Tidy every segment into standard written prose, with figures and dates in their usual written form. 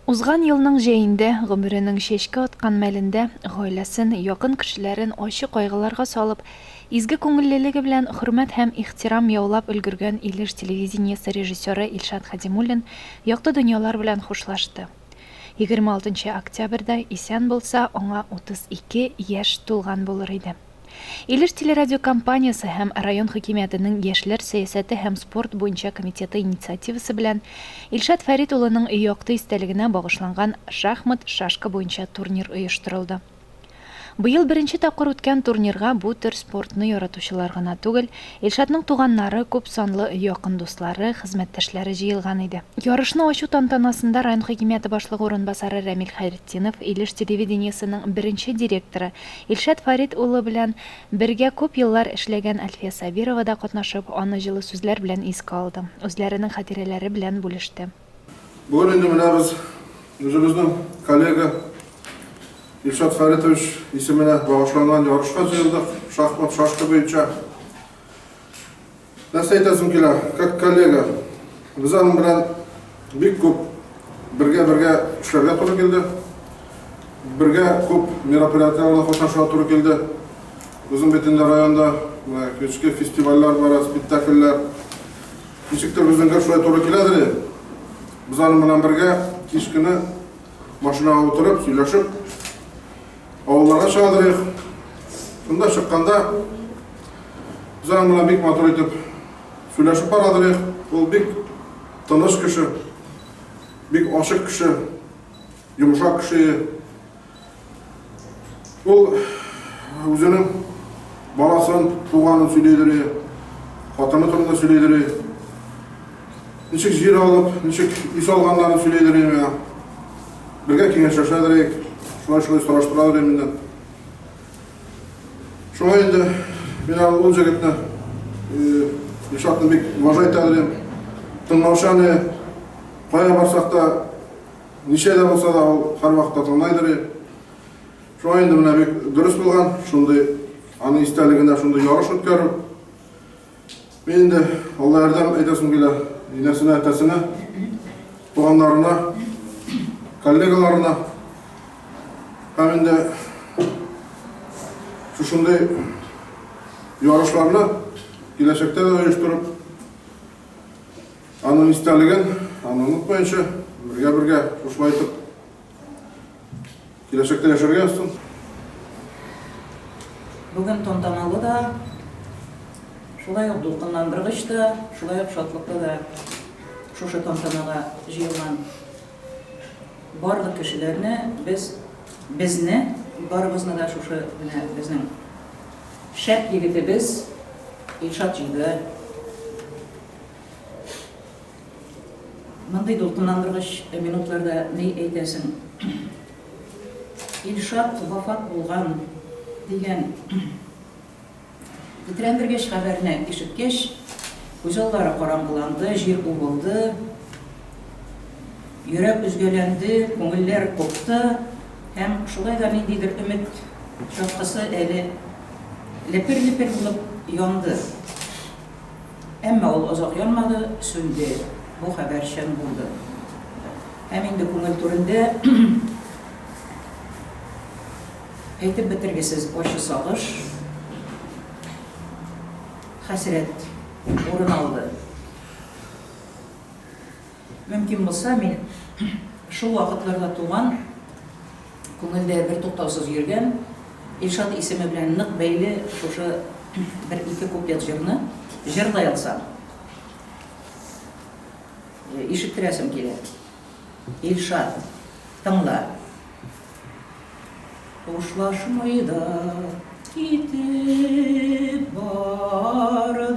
Узган елның җәендә, гомеренең чәчкә аткан мәлендә, гаиләсен, якын кешеләрен ачы кайгыларга салып, изге күңеллелеге белән хөрмәт һәм ихтирам яулап өлгергән Илеш телевидениесе режиссеры Илшат Хәдимуллин якты дөньялар белән хушлашты. 26 октябрьдә исән булса, аңа 32 яшь тулган булыр иде. Илеш телерадиокомпаниясе һәм район хакимиятының яшьләр сәясәте һәм спорт буенча комитеты инициативасы белән Илшат Фәрит улының якты истәлегенә багышланган шахмат шашка буенча турнир оештырылды. Быел беренче тапкыр үткән турнирга бу төр спортны яратучылар гына түгел, Илшатның туганнары, күп санлы якын дуслары, хезмәттәшләре җыелган иде. Ярышны ачу тантанасында район хакимияте башлыгы урынбасары Рамил Хәйретдинов, Илеш телевидениесенең беренче директоры Илшат Фәрит улы белән бергә күп еллар эшләгән Әлфия Сабирова да катнашып, аны җылы сүзләр белән искә алды. Үзләренең хатирәләре белән бүлеште. Бүген инде менә без үзебезнең коллега Илшат Фәритович исеменә багышланган ярышка җыелдык, шахмат шашка буенча. Нәрсә әйтәсем килә, как коллега, без аның белән бик күп бергә эшләргә туры килде. Бергә күп мероприятияларда катнашырга туры килде. Безнең бөтенләй районда кичке фестивальләр бар, спектакльләр. Ничектер безнең шулай туры киләдер. Без аның белән бергә кичкене машинага утырып, сөйләшеп, авылларга чыгадырык. Шунда чыкканда без аның белән бик матур итеп сөйләшеп барадырык. Ул бик тыныч кеше, бик ачык кеше, йомшак кеше. Ул үзенең баласын, туганын сөйләйдер, хатыны турында сөйләйдер. Ничек җир алып, ничек ис алганларын сөйләйдер. Бергә киңәшләшәдер. Шулай сораштырадыр миннән. Шуңа инде мин ул җегетне Илшатны бик уважать итәдер. Тыңлаучаны кая барсак та, ничә дә булса да ул һәрвакытта тыңлайдыр. Шуңа инде менә бик дөрес булган, шундый аны истәлегендә шундый ярыш үткәрү. Мин инде Алла ярдәм әйтәсем килә, инәсенә, әтәсенә, туганнарына, коллегаларына. Һәм инде шушындай ярышларны киләчәктә дә оештырып, аның истәлеген, аны онытмаенча, бергә шушылай итеп киләчәктә яшәргә яссын. Бүген тантаналы да, шулай ук дулкынландыргыч та, шулай ук шатлыклы да шушы тантанага җыелган барлык кешеләрне безне, барыбызны да шушы безнең шәп егетебез Илшат җыйды. Мондый дулкынландыргыч минутларда ни әйтәсең? Илшат вафат булган дигән тетрәндергеч хәбәрне ишеткәч, күз аллары караңгыланды, җир убылды, йөрәк үзгәләнде, күңелләр купты. Һәм шулай да ниндидер өмет чаткысы әле лепер-лепер булып янды. Әмма ул озак янмады, сүнде. Бу хәбәрчән булды. Һәм инде күңел түрендә әйтеп бетергесез ачы сагыш, хәсрәт урын алды. Мөмкин булса, мин шул вакытларда туган, күңелдә бер туктаусыз йөргән, Илшат исеме белән нык бәйле шушы бер-ике куплет җырны җырлый алсам. Ишеттерәсем килә. Илшат, тыңла. Хушлашмый да китеп бардым,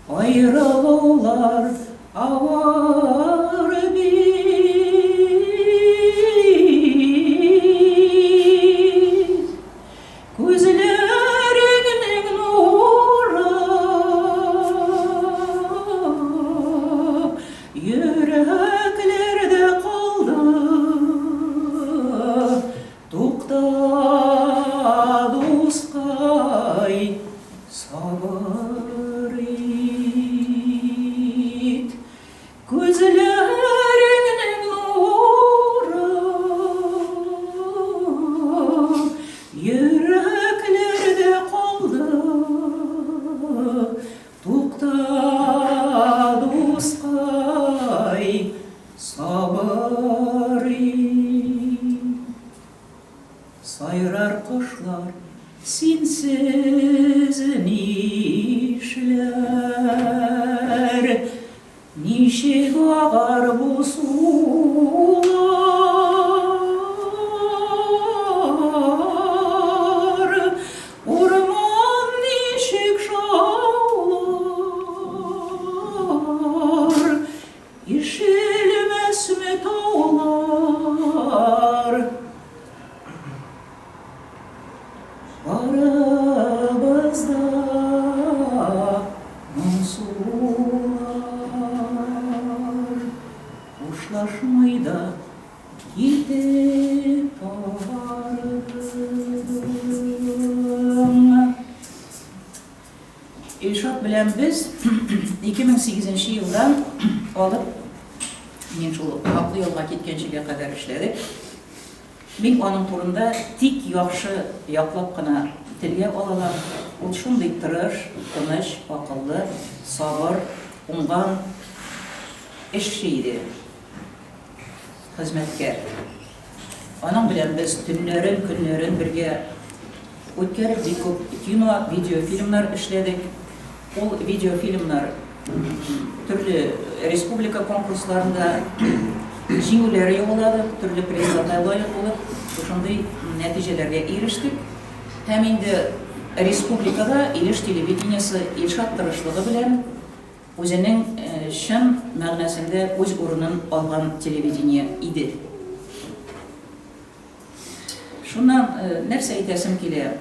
аерылулар авыр бит. Күзләреңнең нуры йөрәкләрдә калды. Тукта, дускай, сабыр ит. сабырый. Сайрар кошлар синсез нишләр, ничек агар бу сулар, урман ничек шаулар, ишелмәсме таулар. Арабызда моңсулар, хушлашмый да китеп бардым. Илшат белән без 2008 елдан алып, мен шул хаклы юлга киткәнчегә кадәр эшләдек. Мин аның турында тик яхшы яклап кына телгә алалар. Ул шундый тырыш, тыныч, акыллы, сабыр, уңган эшче иде. Хезмәткәр. Аның белән без төннәрен, көннәрен бергә үткәреп, бик күп кино, видеофильмнар эшләдек. Ул видеофильмнар төрле республика конкурсларында җиңүләр яулады, төрле призларга лаек булып, шундый нәтиҗәләргә ирештек. Һәм инде республикада Илеш телевидениесе Илшат тырышлыгы белән үзенең чын мәгънәсендә үз урынын алган телевидение иде. Шуннан нәрсә әйтәсем килә?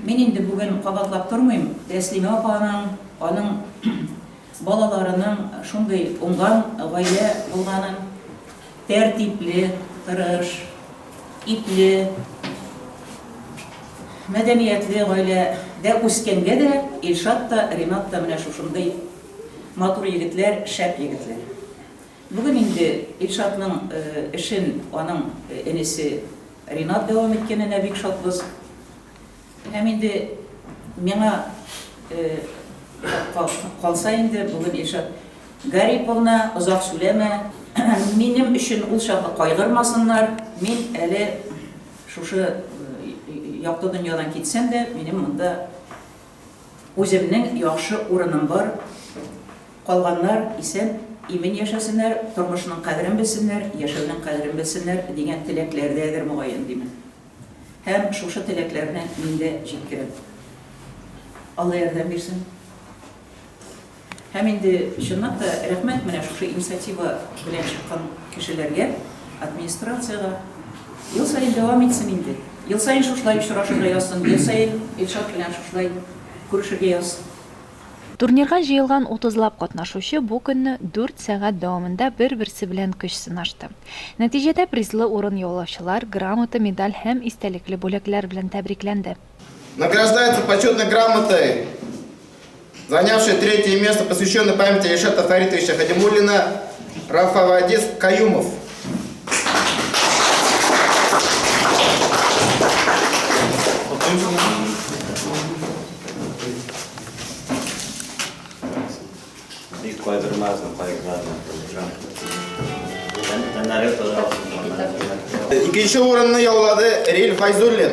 Мин инде бүген кабатлап тормыйм. Тәслимә апаның, аның балаларының шундый уңган гаилә булганын, тәртипле, тырыш, ипле, мәдәниятле гаиләдә үскәнгә дә Илшат та, Ринат та менә шушындай матур егетләр, шәп егетләр. Бүген инде Илшатның эшен аның энесе Ринат дәвам иткәненә бик шатбыз. Һәм инде миңа калса инде бүген Илшат Гариповна, озак сөйләмә, минем өчен ул чакта кайгырмасыннар, мин әле шушы якты дөньядан китсәм дә, минем монда үземнең яхшы урыным бар. Калганнар исән имен яшәсеннәр, тормышның кадерен белсеннәр, яшәүнең кадерен белсеннәр дигән теләкләрдәдер мөгаен димен. Һәм шушы теләкләрне мин дә җиткерәм. Алла ярдәм бирсен. Һәм инде чынлап та рәхмәт менә шушы инициатива белән чыккан кешеләргә, администрациягә. Ел сайын дәвам итсен инде. Ел сайын шушлай очрашырга язсын, ел сайын Илшат белән шушлай күрешергә язсын. Турнирга җыелган 30лап катнашучы бу көнне 4 сәгать дәвамында бер-берсе белән көч сынашты. Нәтиҗәдә призлы урын яулаучылар грамота, медаль һәм истәлекле бүләкләр белән тәбрикләнде. Награждается почетной грамотой, занявший 3-е место, посвященной памяти Илшата Фаритовича Хадимуллина, Рафавадис Каюмов. İkinci орынны яулады Риль Файзуллин.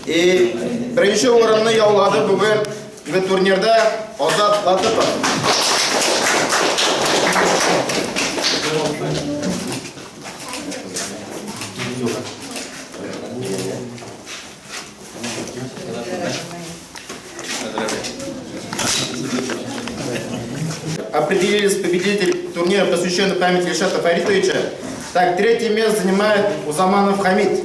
И бірінші орынны яулады бүгін турнирда Озат Латыпов. Определились победители турнира, посвященный памяти Илшата Фаритовича. Так, 3-е место занимает Узаманов Хамид.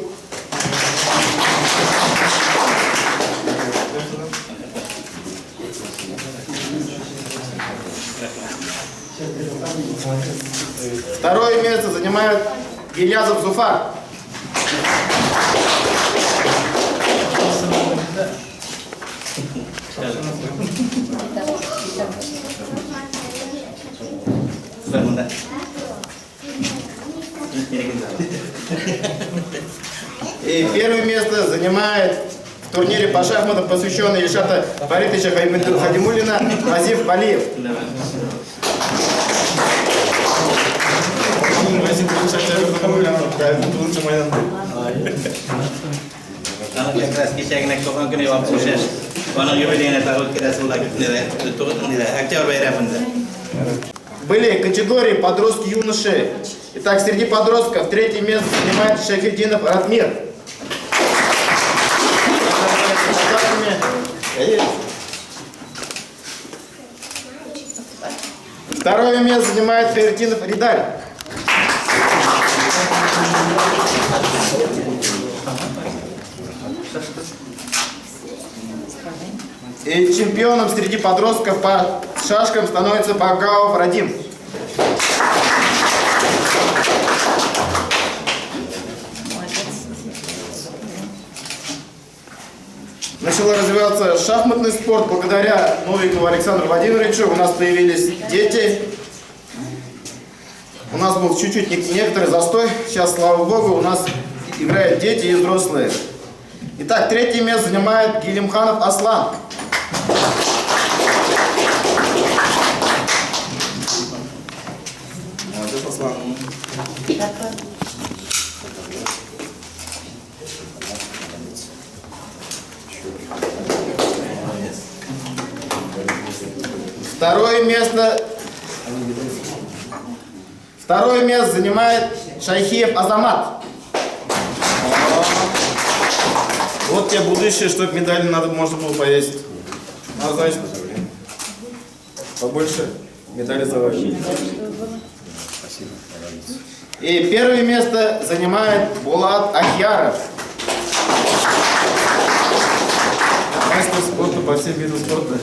Второе место занимает Гилязов Зуфар. И первое место занимает в турнире по шахматам, посвященный Ильшата Фаритовича Хадимуллина, Азиф Балиев. Как раз кичәгенә калган көне вакыт шеш. Аның юбилейны тагып кирәсен актер бәйрәмендә. Были категории подростки юноши. Итак, среди подростков третье место занимает Шайхетдинов Радмир. Второе место занимает Фаертинов Ридаль. И чемпионом среди подростков по шашкам становится Багаов Радим. Начал развиваться шахматный спорт. Благодаря Новикову Александру Владимировичу у нас появились дети. У нас был чуть-чуть некоторый застой. Сейчас, слава богу, у нас играют дети и взрослые. Итак, третье место занимает Гилимханов Аслан. Молодец, Аслан. Второе место занимает Шайхиев Азамат. Вот тебе будущее, чтобы медали надо можно было повесить. А значит, побольше медали заводить. И первое место занимает Булат Ахьяров. Мастер спорта по всем видам спорта.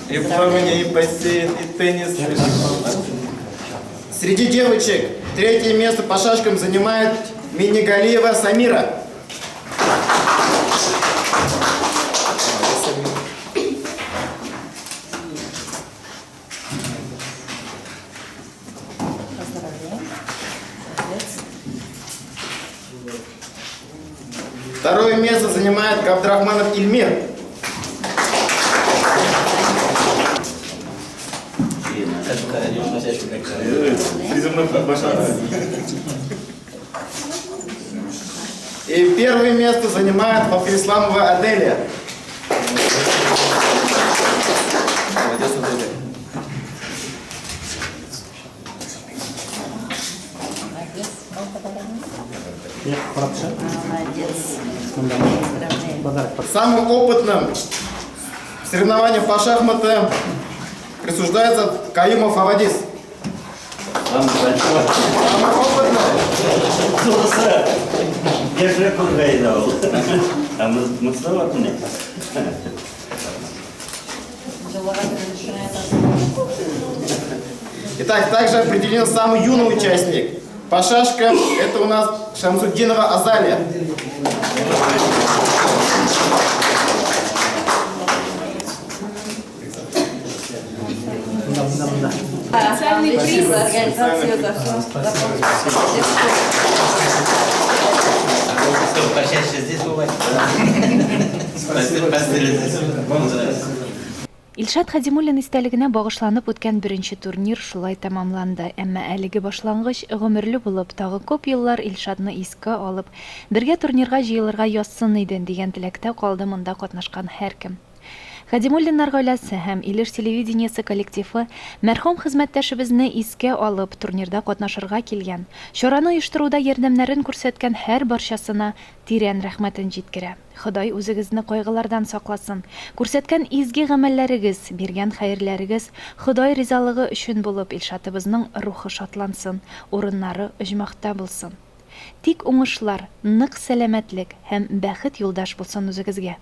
И плавание, и бассейн, и теннис. Среди девочек третье место по шашкам занимает Минигалиева Самира. Второе место занимает Габдрахманов Ильмир. И первое место занимает Фахрисламова Аделия. Молодец, Аделия. Самым опытным в соревнованиях по шахматам присуждается Каюмов Авадис. Самый опытный. Я же подгайдал. А мы снова тут. Итак, также определен самый юный участник. По шашкам это у нас Шамсуддинова Азалия. Специальный приз организации Почаще здесь бывает. Ильшат Хадимуллин истәлегенә багышланып үткән беренче турнир шулай тамамланды. Әмма әлеге башлангыч гомерле булып, тагы күп еллар Ильшатны искә алып, бергә турнирга җыелырга язсын иде дигән теләктә калды монда катнашкан һәркем. Хадимуллиннар гаиләсе һәм Илеш телевидениесе коллективы мәрхүм хезмәттәшебезне искә алып турнирда катнашырга килгән. Чараны оештыруда ярдәмнәрен күрсәткән һәр барчасына тирән рәхмәтен җиткерә. Ходай үзегезне кайгылардан сакласын. Күрсәткән изге гамәлләрегез, биргән хәерләрегез Ходай ризалыгы өчен булып Илшатыбызның рухы шатлансын, урыннары оҗмахта булсын. Тик уңышлар, нык сәламәтлек һәм бәхет юлдаш булсын үзегезгә.